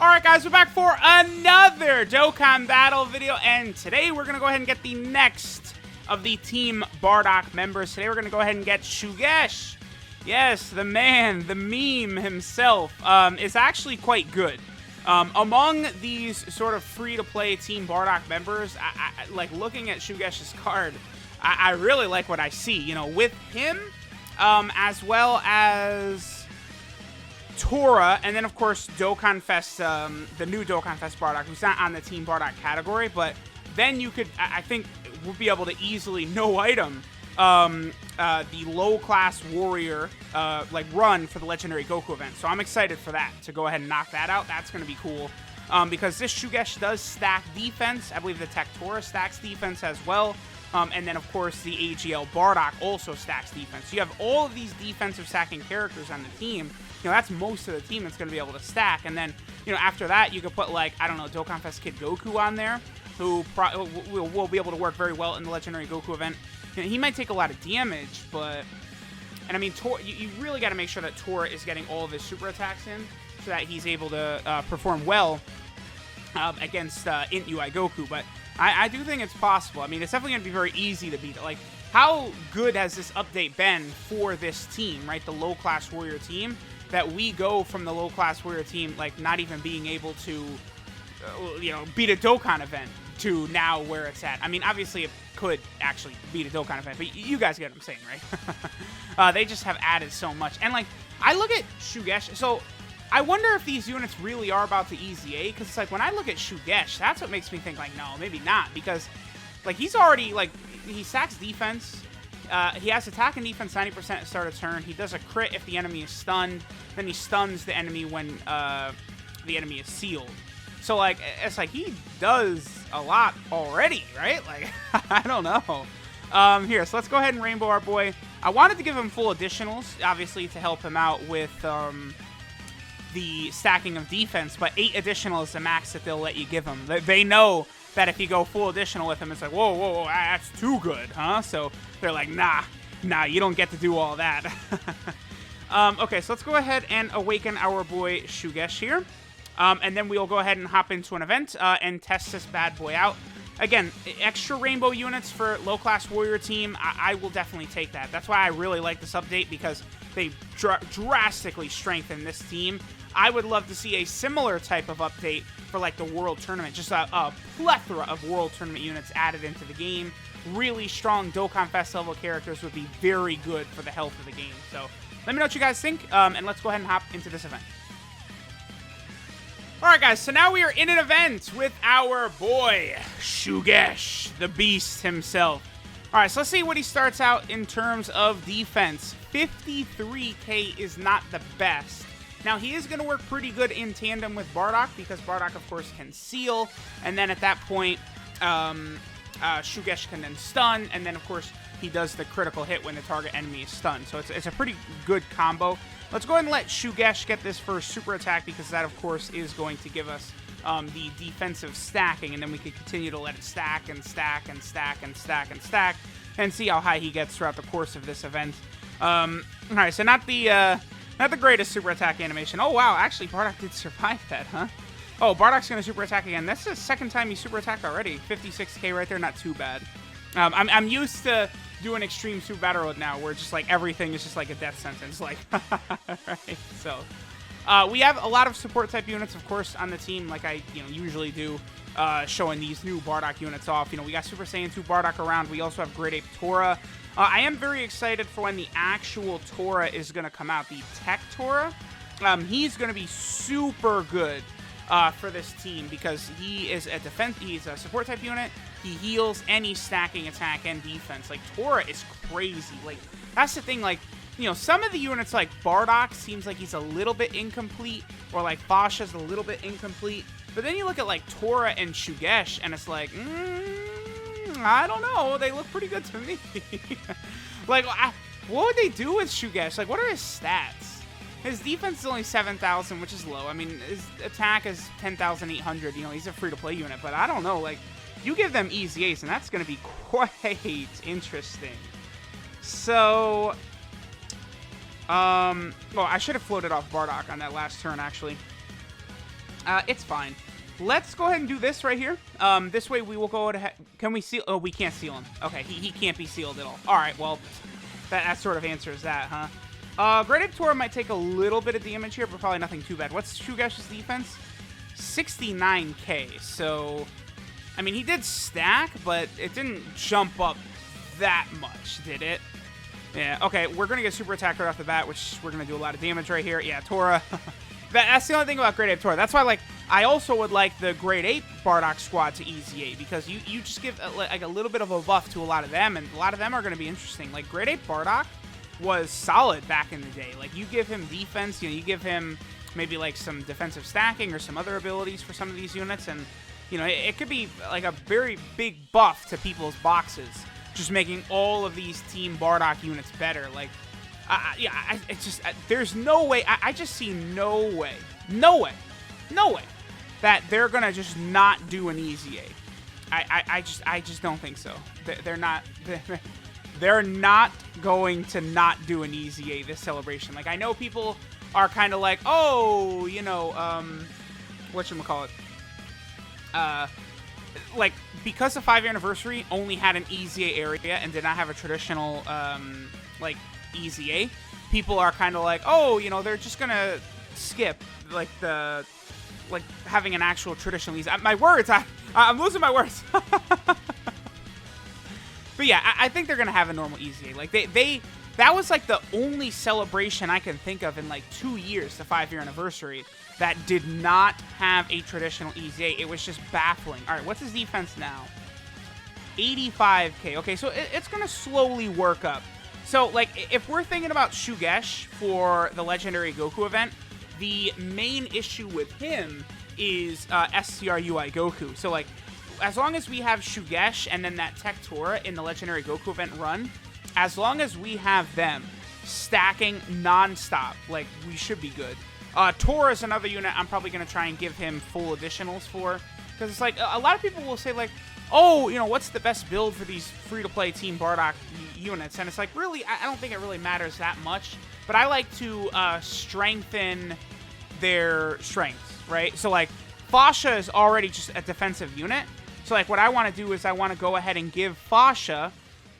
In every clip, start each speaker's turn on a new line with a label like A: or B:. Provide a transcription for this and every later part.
A: Alright guys, we're back for another Dokkan battle video, and today we're going to go ahead and get the next of the Team Bardock members. Today we're going to go ahead and get Shugesh. Yes, the man, the meme himself, is actually quite good. Among these sort of free-to-play Team Bardock members, I like looking at Shugesh's card, I really like what I see. You know, with him, as well as Tora, and then of course Dokkan Fest, the new Dokkan Fest Bardock, who's not on the Team Bardock category, but then you could, I think, we'll be able to easily no-item the low-class warrior like run for the Legendary Goku event. So I'm excited for that, to go ahead and knock that out. That's going to be cool. Because this Shugesh does stack defense. I believe the Tech Tora stacks defense as well. And then, of course, the AGL Bardock also stacks defense. So you have all of these defensive stacking characters on the team. You know, that's most of the team that's going to be able to stack. And then, you know, after that, you could put, like, I don't know, Dokkan Fest Kid Goku on there, who will be able to work very well in the Legendary Goku event. You know, he might take a lot of damage, but... And, I mean, you really got to make sure that Tora is getting all of his super attacks in so that he's able to perform well against Int UI Goku. But I do think it's possible. I mean, it's definitely going to be very easy to beat. Like, how good has this update been for this team, right? The low-class warrior team, that we go from the low-class warrior team, like, not even being able to, you know, beat a Dokkan event to now where it's at. I mean, obviously, it could actually beat a Dokkan event, but you guys get what I'm saying, right? They just have added so much. And, like, I look at Shugesh, so I wonder if these units really are about the EZA, because it's like, when I look at Shugesh, that's what makes me think, like, no, maybe not, because, like, he's already, like, he stacks defense, he has attack and defense 90% at start of turn, he does a crit if the enemy is stunned, then he stuns the enemy when the enemy is sealed. So, like, it's like, he does a lot already, right? Like, I don't know. Here, so let's go ahead and rainbow our boy. I wanted to give him full additionals, obviously, to help him out with the stacking of defense, but 8 additional is the max that they'll let you give him. They know that if you go full additional with him, it's like, whoa, whoa, whoa, that's too good, huh? So they're like, nah, you don't get to do all that. Okay, so let's go ahead and awaken our boy Shugesh here. And then we'll go ahead and hop into an event and test this bad boy out. Again, extra rainbow units for low-class warrior team, I will definitely take that. That's why I really like this update, because they drastically strengthen this team. I would love to see a similar type of update for, like, the World Tournament. Just a plethora of World Tournament units added into the game. Really strong Dokkan Fest level characters would be very good for the health of the game. So let me know what you guys think, and let's go ahead and hop into this event. Alright guys, so now we are in an event with our boy, Shugesh, the beast himself. Alright, so let's see what he starts out in terms of defense. 53k is not the best. Now, he is going to work pretty good in tandem with Bardock, because Bardock, of course, can seal, and then at that point, Shugesh can then stun, and then, of course, he does the critical hit when the target enemy is stunned. So it's a pretty good combo. Let's go ahead and let Shugesh get this first super attack, because that, of course, is going to give us the defensive stacking, and then we can continue to let it stack and stack and stack and stack and stack, and see how high he gets throughout the course of this event. Alright, so not the greatest super attack animation. Oh, wow, actually, Bardock did survive that, huh? Oh, Bardock's going to super attack again. That's the second time he super attacked already. 56k right there, not too bad. I'm used to doing extreme super battle mode now, where just, like, everything is just, like, a death sentence. Like, right, so... we have a lot of support-type units, of course, on the team, like I usually do, showing these new Bardock units off. You know, we got Super Saiyan 2 Bardock around. We also have Great Ape Tora. I am very excited for when the actual Tora is going to come out, the Tech Tora. He's going to be super good for this team, because he is he's a support-type unit. He heals, and he's stacking attack and defense. Like, Tora is crazy. Like, that's the thing, like, you know, some of the units, like Bardock, seems like he's a little bit incomplete, or like Fasha's a little bit incomplete. But then you look at, like, Tora and Shugesh, and it's like, I don't know. They look pretty good to me. Like, what would they do with Shugesh? Like, what are his stats? His defense is only 7,000, which is low. I mean, his attack is 10,800. You know, he's a free-to-play unit. But I don't know. Like, you give them easy ace, and that's going to be quite interesting. So... well, I should have floated off Bardock on that last turn, actually. It's fine. Let's go ahead and do this right here. This way we will go ahead. Can we seal? Oh, we can't seal him. Okay, he can't be sealed at all. All right, well, that sort of answers that, huh? Great Ape Tora might take a little bit of damage here, but probably nothing too bad. What's Shugesh's defense? 69k. So, I mean, he did stack, but it didn't jump up that much, did it? Yeah, okay, we're going to get super attack right off the bat, which we're going to do a lot of damage right here. Yeah, Tora. That's the only thing about Great Ape Tora. That's why, like, I also would like the Great Ape Bardock squad to Easy 8, because you just give, like, a little bit of a buff to a lot of them, and a lot of them are going to be interesting. Like, Great Ape Bardock was solid back in the day. Like, you give him defense, you give him maybe, like, some defensive stacking or some other abilities for some of these units, and, it could be, like, a very big buff to people's boxes, just making all of these Team Bardock units better. Like, it's just, there's no way, I just see no way that they're gonna just not do an Easy 8. I just don't think so. They're not going to not do an Easy 8 this celebration. Like, I know people are kind of like, oh, whatchamacallit? Like, because the 5th anniversary only had an Easy 8 area and did not have a traditional, like, Easy 8, people are kind of like, oh, they're just gonna skip, like, having an actual traditional Easy. My words, I'm losing my words. But yeah, I think they're gonna have a normal Easy 8. Like, that was, like, the only celebration I can think of in, like, 2 years, the 5th anniversary, that did not have a traditional Easy 8. It was just baffling. All right, what's his defense now? 85k. Okay, so it's gonna slowly work up. So, like, if we're thinking about Shugesh for the Legendary Goku event, the main issue with him is SCRUI Goku. So, like, as long as we have Shugesh and then that Tech Tora in the Legendary Goku event run, as long as we have them stacking non-stop, like, we should be good. Tora is another unit I'm probably going to try and give him full additionals for, because it's like, a lot of people will say, like, oh, what's the best build for these free-to-play Team Bardock units? And it's like, really, I don't think it really matters that much. But I like to strengthen their strengths, right? So, like, Fasha is already just a defensive unit. So, like, what I want to do is I want to go ahead and give Fasha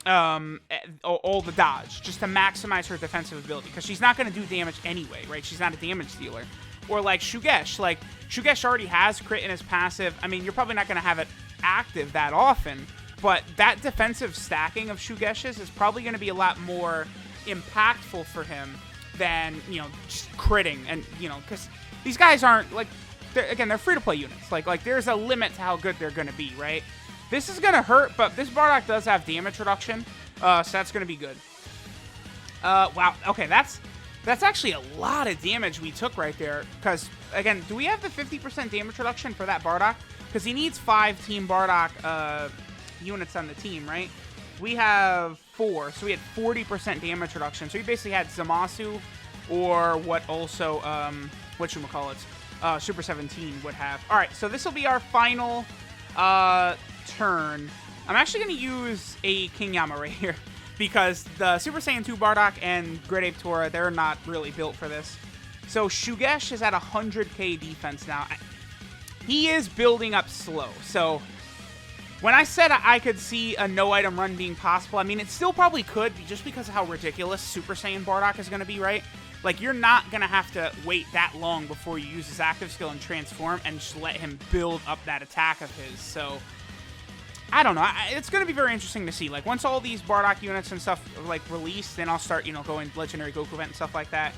A: all the dodge, just to maximize her defensive ability, because she's not going to do damage anyway, right? She's not a damage dealer. Or, like, Shugesh. Like, Shugesh already has crit in his passive. I mean, you're probably not going to have it active that often, but that defensive stacking of Shugesh's is probably going to be a lot more impactful for him than, just critting. And, because these guys aren't, like, they're free-to-play units. Like, there's a limit to how good they're going to be, right? This is going to hurt, but this Bardock does have damage reduction, so that's going to be good. Wow, okay, that's actually a lot of damage we took right there, because, again, do we have the 50% damage reduction for that Bardock? Because he needs 5 Team Bardock units on the team, right? We have 4, so we had 40% damage reduction. So he basically had Zamasu, or what also, Super 17 would have. All right, so this will be our final turn. I'm actually going to use a King Yama right here, because the Super Saiyan 2 Bardock and Great Ape Tora, they're not really built for this. So Shugesh is at 100k defense now. He is building up slow. So when I said I could see a no-item run being possible, I mean, it still probably could, just because of how ridiculous Super Saiyan Bardock is going to be, right? Like, you're not going to have to wait that long before you use his active skill and transform and just let him build up that attack of his. So, I don't know. It's going to be very interesting to see. Like, once all these Bardock units and stuff, like, release, then I'll start, going Legendary Goku event and stuff like that.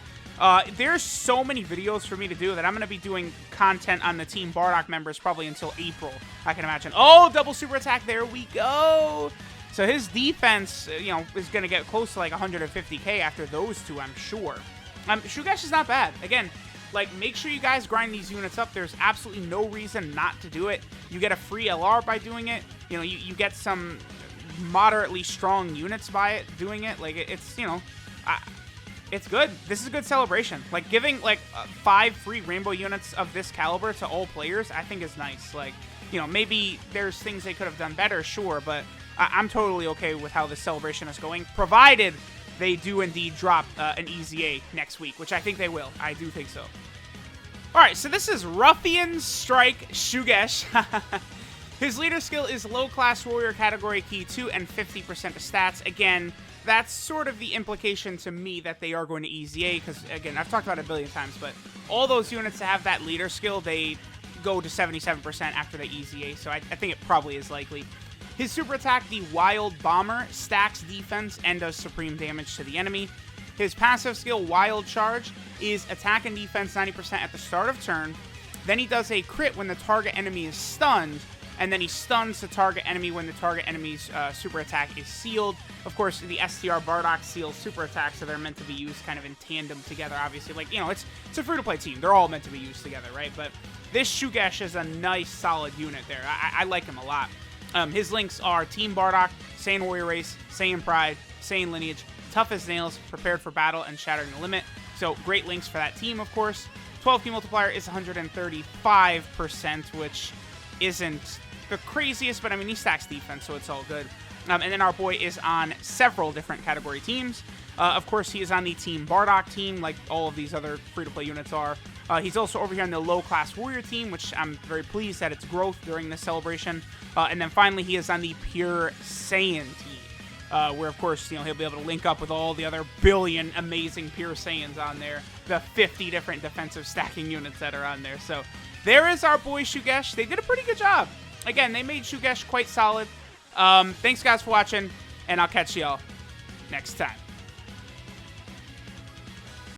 A: There's so many videos for me to do that I'm going to be doing content on the Team Bardock members probably until April, I can imagine. Oh, double super attack. There we go. So his defense, is going to get close to like 150k after those two, I'm sure. Shugesh is not bad. Again, like, make sure you guys grind these units up. There's absolutely no reason not to do it. You get a free LR by doing it. You get some moderately strong units by doing it. Like, it's, it's good. This is a good celebration. Like, giving, like, 5 free rainbow units of this caliber to all players, I think is nice. Like, maybe there's things they could have done better, sure, but I'm totally okay with how this celebration is going, provided they do indeed drop an Easy 8 next week, which I think they will. I do think so. Alright, so this is Ruffian Strike Shugesh. His leader skill is low class warrior category key 2 and 50% of stats. Again, that's sort of the implication to me that they are going to EZA, because again, I've talked about it a billion times, but all those units that have that leader skill, they go to 77% after they EZA, so I think it probably is likely. His super attack, the Wild Bomber, stacks defense and does supreme damage to the enemy. His passive skill, Wild Charge, is attack and defense 90% at the start of turn. Then he does a crit when the target enemy is stunned, and then he stuns the target enemy when the target enemy's super attack is sealed. Of course, the STR Bardock seals super attacks, so they're meant to be used kind of in tandem together, obviously. Like, you know, it's a free-to-play team. They're all meant to be used together, right? But this Shugesh is a nice, solid unit there. I like him a lot. His links are Team Bardock, Saiyan Warrior Race, Saiyan Pride, Saiyan Lineage, Tough as Nails, Prepared for Battle, and Shattering the Limit. So, great links for that team, of course. 12 key multiplier is 135%, which isn't the craziest, but I mean, he stacks defense, so it's all good. And then our boy is on several different category teams. Of course, he is on the Team Bardock team, like all of these other free-to-play units are. He's also over here on the low-class warrior team, which I'm very pleased at its growth during this celebration. And then finally, he is on the Pure Saiyan team, where, of course, you know, he'll be able to link up with all the other billion amazing Pure Saiyans on there, the 50 different defensive stacking units that are on there. So there is our boy Shugesh. They did a pretty good job. Again, they made Shugesh quite solid. Thanks, guys, for watching, and I'll catch y'all next time.